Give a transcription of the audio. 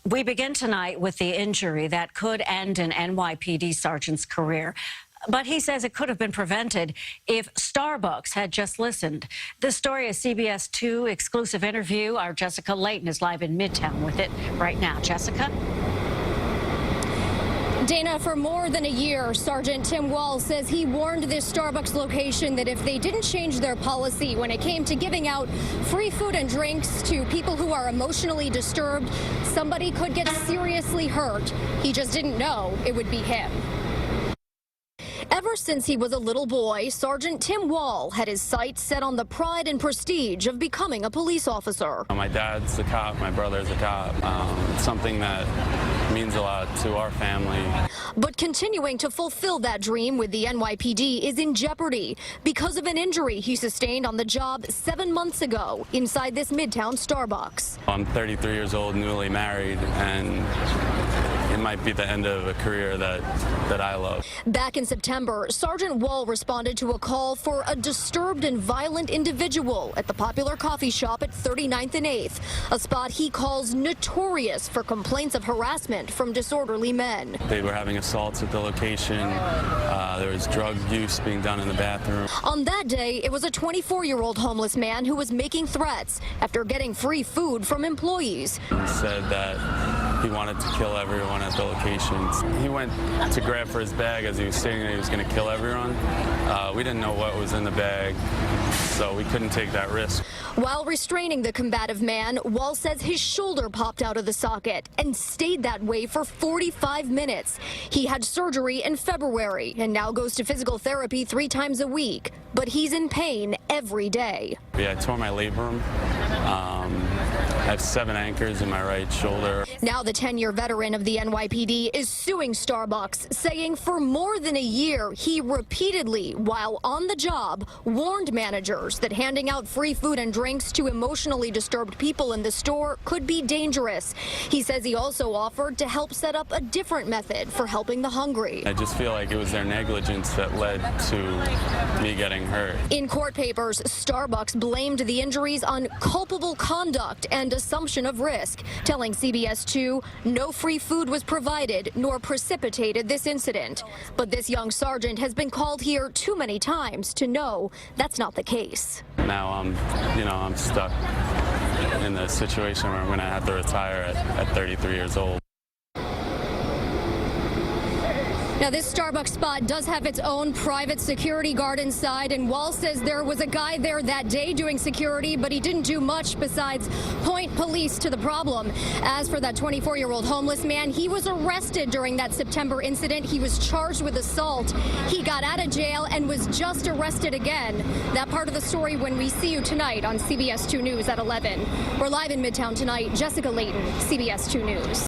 We begin tonight with the injury that could end an NYPD sergeant's career. But he says it could have been prevented if Starbucks had just listened. This story is CBS 2 exclusive interview. Our Jessica Layton is live in Midtown with it right now. Jessica? Dana, for more than a year, Sergeant Tim Wall says he warned this Starbucks location that if they didn't change their policy when it came to giving out free food and drinks to people who are emotionally disturbed, somebody could get seriously hurt. He just didn't know it would be him. Ever since he was a little boy, Sergeant Tim Wall had his sights set on the pride and prestige of becoming a police officer. My dad's a cop, my brother's a cop. It's something that means a lot to our family. But continuing to fulfill that dream with the NYPD is in jeopardy because of an injury he sustained on the job 7 months ago inside this Midtown Starbucks. I'm 33 years old, newly married, and it might be the end of a career that I love. Back in September, Sergeant Wall responded to a call for a disturbed and violent individual at the popular coffee shop at 39th and 8th, a spot he calls notorious for complaints of harassment from disorderly men. They were having assaults at the location. There was drug use being done in the bathroom. On that day, it was a 24-year-old homeless man who was making threats after getting free food from employees. He said that he wanted to kill everyone at the locations. He went to grab for his bag as he was stating that he was going to kill everyone. We didn't know what was in the bag, so we couldn't take that risk. While restraining the combative man, Wall says his shoulder popped out of the socket and stayed that way for 45 minutes. He had surgery in February and now goes to physical therapy 3 times a week, but he's in pain every day. Yeah, I tore my labrum. I have 7 anchors in my right shoulder. Now the 10-year veteran of the NYPD is suing Starbucks, saying for more than a year, he repeatedly, while on the job, warned managers that handing out free food and drinks to emotionally disturbed people in the store could be dangerous. He says he also offered to help set up a different method for helping the hungry. I just feel like it was their negligence that led to me getting hurt. In court papers, Starbucks blamed the injuries on culpable conduct and assumption of risk, telling CBS 2 no free food was provided nor precipitated this incident. But this young sergeant has been called here too many times to know that's not the case. Now I'm stuck in the situation where I'm going to have to retire at 33 years old. Now, this Starbucks spot does have its own private security guard inside, and Wall says there was a guy there that day doing security, but he didn't do much besides point police to the problem. As for that 24-year-old homeless man, he was arrested during that September incident. He was charged with assault. He got out of jail and was just arrested again. That part of the story when we see you tonight on CBS 2 News at 11. We're live in Midtown tonight. Jessica Layton, CBS 2 News.